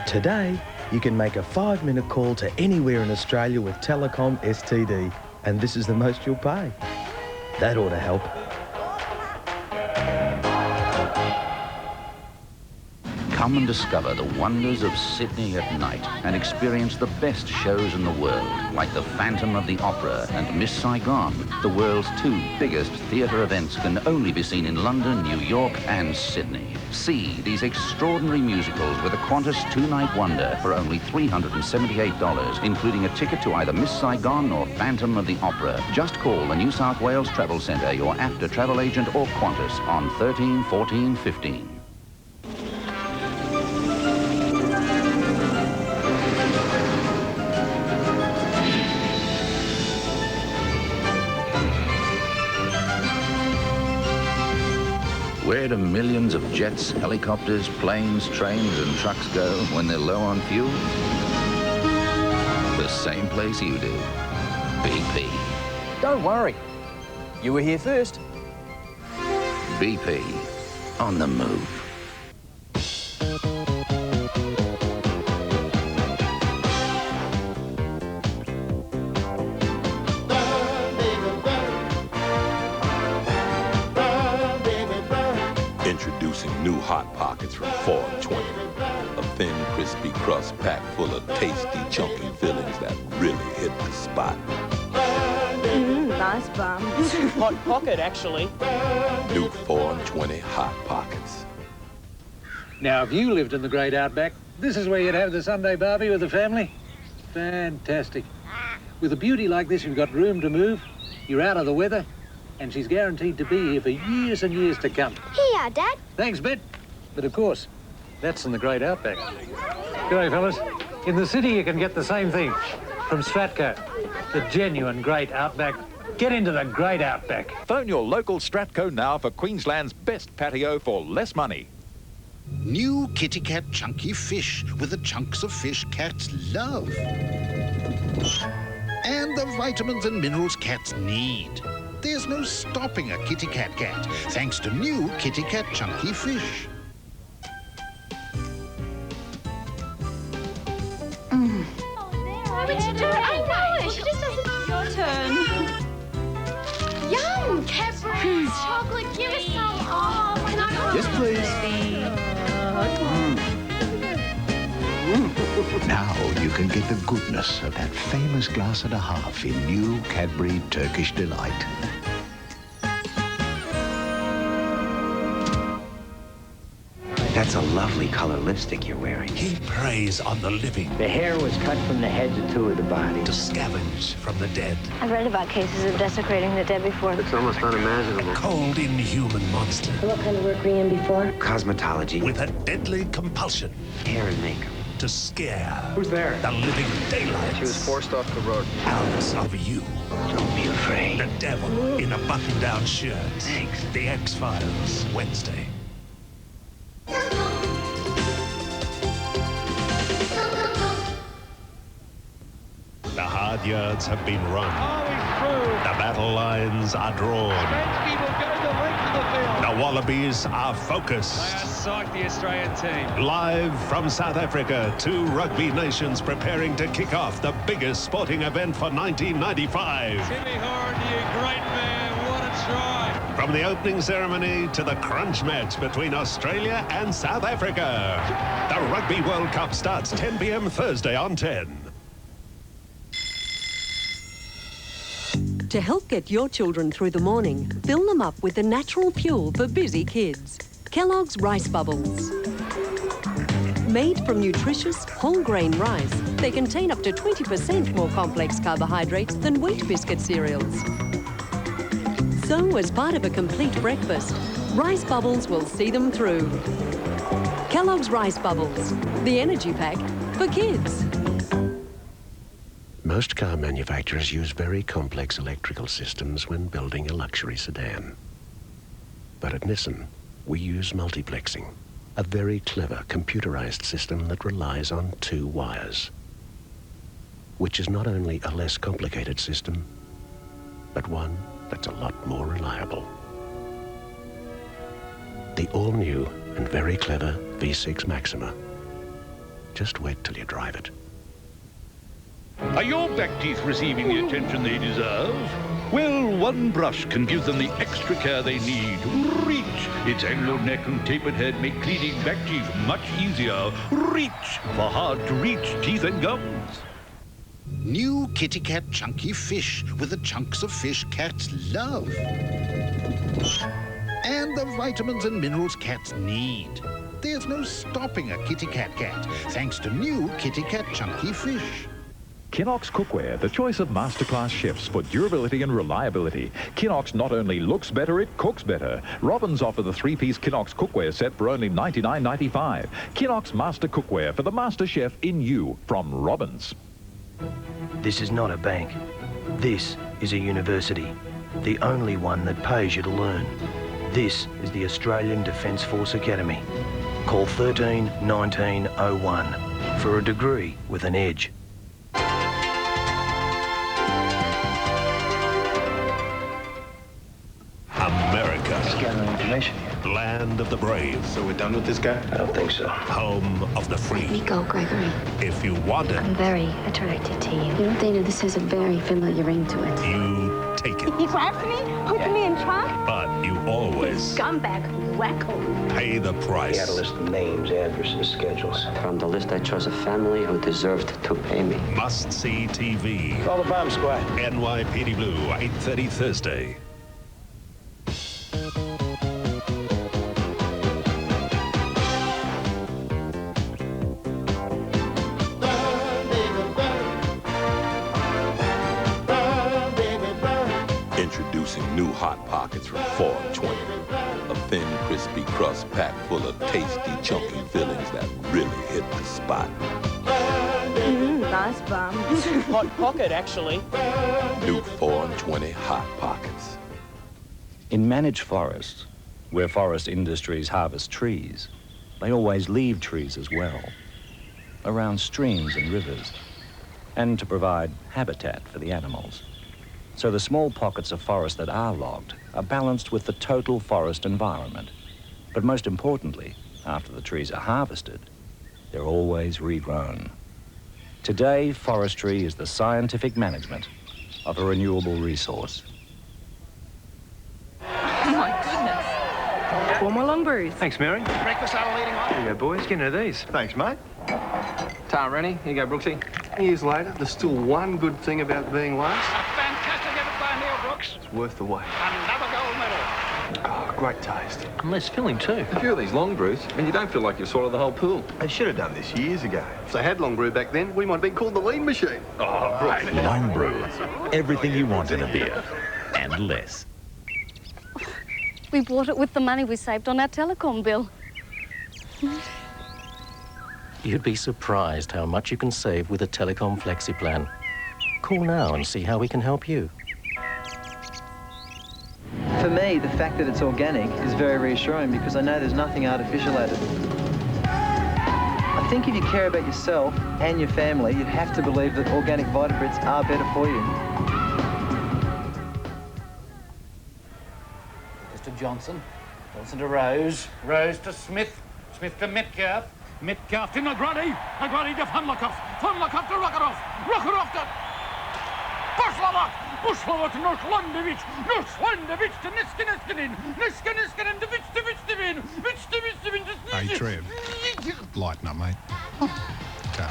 Today, you can make a 5-minute call to anywhere in Australia with Telecom STD, and this is the most you'll pay. That ought to help. Come and discover the wonders of Sydney at night and experience the best shows in the world, like the Phantom of the Opera and Miss Saigon. The world's 2 biggest theatre events can only be seen in London, New York and Sydney. See these extraordinary musicals with a Qantas 2-night wonder for only $378, including a ticket to either Miss Saigon or Phantom of the Opera. Just call the New South Wales Travel Centre, your AFTA travel agent or Qantas on 13 14 15. Where do millions of jets, helicopters, planes, trains and trucks go when they're low on fuel? The same place you do. BP. Don't worry. You were here first. BP. On the move. Introducing new Hot Pockets from 420. A thin, crispy crust packed full of tasty, chunky fillings that really hit the spot. Nice bum. Hot pocket, actually. New 420 Hot Pockets. Now, if you lived in the great Outback, this is where you'd have the Sunday barbie with the family. Fantastic. With a beauty like this, you've got room to move, you're out of the weather, and she's guaranteed to be here for years and years to come. Here you are, Dad. Thanks, Bet. But of course, that's in the great Outback. G'day, fellas. In the city, you can get the same thing from Stratco. The genuine great Outback. Get into the great Outback. Phone your local Stratco now for Queensland's best patio for less money. New Kitekat chunky fish with the chunks of fish cats love. And the vitamins and minerals cats need. There's no stopping a Kitekat cat, thanks to new Kitekat chunky fish. Why would you do it? I know. She just doesn't. Your turn. Yum! Cadbury chocolate. Give us some. Oh, can I have Yes, please. Now you can get the goodness of that famous glass and a half in new Cadbury Turkish Delight. That's a lovely color lipstick you're wearing. He preys on the living. The hair was cut from the heads of 2 of the body. To scavenge from the dead. I've read about cases of desecrating the dead before. It's almost unimaginable. A cold, inhuman monster. What kind of work were you in before? Cosmetology. With a deadly compulsion. Hair and makeup. To scare. Who's there? The living daylights. She was forced off the road. Out of you. Don't be afraid. The devil in a button-down shirt. Thanks. The X-Files, Wednesday. The hard yards have been run. The battle lines are drawn. The Wallabies are focused. Psych the Australian team. Live from South Africa, 2 rugby nations preparing to kick off the biggest sporting event for 1995. Timmy Horn, you great man, what a try. From the opening ceremony to the crunch match between Australia and South Africa. The Rugby World Cup starts 10 p.m. Thursday on 10. To help get your children through the morning, fill them up with the natural fuel for busy kids. Kellogg's Rice Bubbles. Made from nutritious, whole grain rice, they contain up to 20% more complex carbohydrates than wheat biscuit cereals. So, as part of a complete breakfast, Rice Bubbles will see them through. Kellogg's Rice Bubbles, the energy pack for kids. Most car manufacturers use very complex electrical systems when building a luxury sedan. But at Nissan, we use multiplexing, a very clever computerized system that relies on 2 wires, which is not only a less complicated system, but one that's a lot more reliable. The all-new and very clever V6 Maxima Just wait till you drive it. Are your back teeth receiving the attention they deserve? Well, one brush can give them the extra care they need. Reach! Its angled neck and tapered head make cleaning back teeth much easier. Reach for hard-to-reach teeth and gums. New Kitekat chunky fish with the chunks of fish cats love. And the vitamins and minerals cats need. There's no stopping a Kitekat cat, thanks to new Kitekat chunky fish. Kinox cookware, the choice of masterclass chefs for durability and reliability. Kinox not only looks better, it cooks better. Robbins offer the 3-piece Kinox cookware set for only $99.95. Kinox Master Cookware for the master chef in you from Robbins. This is not a bank. This is a university. The only one that pays you to learn. This is the Australian Defence Force Academy. Call 13 1901 for a degree with an edge. America. Just gathering information here. Land of the brave. So we're done with this guy? I don't think so. Home of the free. Let me go, Gregory. If you want it, I'm very attracted to you. You know, Dana, this has a very familiar ring to it. you take it. He grabbed me, put me in trunk. But you always Scumbag, wacko. pay the price. We had a list of names, addresses, schedules. From the list, I chose a family who deserved to pay me. Must see TV. Call the bomb squad. NYPD Blue, 8:30 Thursday. Introducing new Hot Pockets from 420. A thin, crispy crust packed full of tasty, chunky fillings that really hit the spot. Nice bum. Hot pocket, actually. New 420 Hot Pockets. In managed forests, where forest industries harvest trees, they always leave trees as well, around streams and rivers, and to provide habitat for the animals. So the small pockets of forest that are logged are balanced with the total forest environment. But most importantly, after the trees are harvested, they're always regrown. Today, forestry is the scientific management of a renewable resource. Oh my goodness. One more Longbrews. Thanks, Mary. Breakfast out of leading on. Here you go, boys. Get into these. Thanks, mate. Tar Rennie. Here you go, Brooksy. Years later, there's still one good thing about being last. Fantastic effort by Neil Brooks. It's worth the wait. Another gold medal. Oh, great taste. And less filling, too. A few of these long brews, and you don't feel like you've swallowed the whole pool. They should have done this years ago. If they had long brew back then, we might have been called the lean machine. Oh, right. Longbrew. Everything you want in a beer. And less. We bought it with the money we saved on our telecom bill. You'd be surprised how much you can save with a Telecom Flexi Plan. Call now and see how we can help you. For me, the fact that it's organic is very reassuring because I know there's nothing artificial added. I think if you care about yourself and your family, you'd have to believe that organic Vita-Brits are better for you. Mr. Johnson. Johnson to Rose. Rose to Smith. Smith to Metcalf. Metcalf to Nagrani. Nagrani to Funlakoff. Funlakoff to Rockeroff. Rockeroff to Bushlavak. Bushlavak to Northlandevich. Northlandevich to Niskanen. Niskanen to Vita-Brits. Hey, Trev. Lighten up, mate. Okay.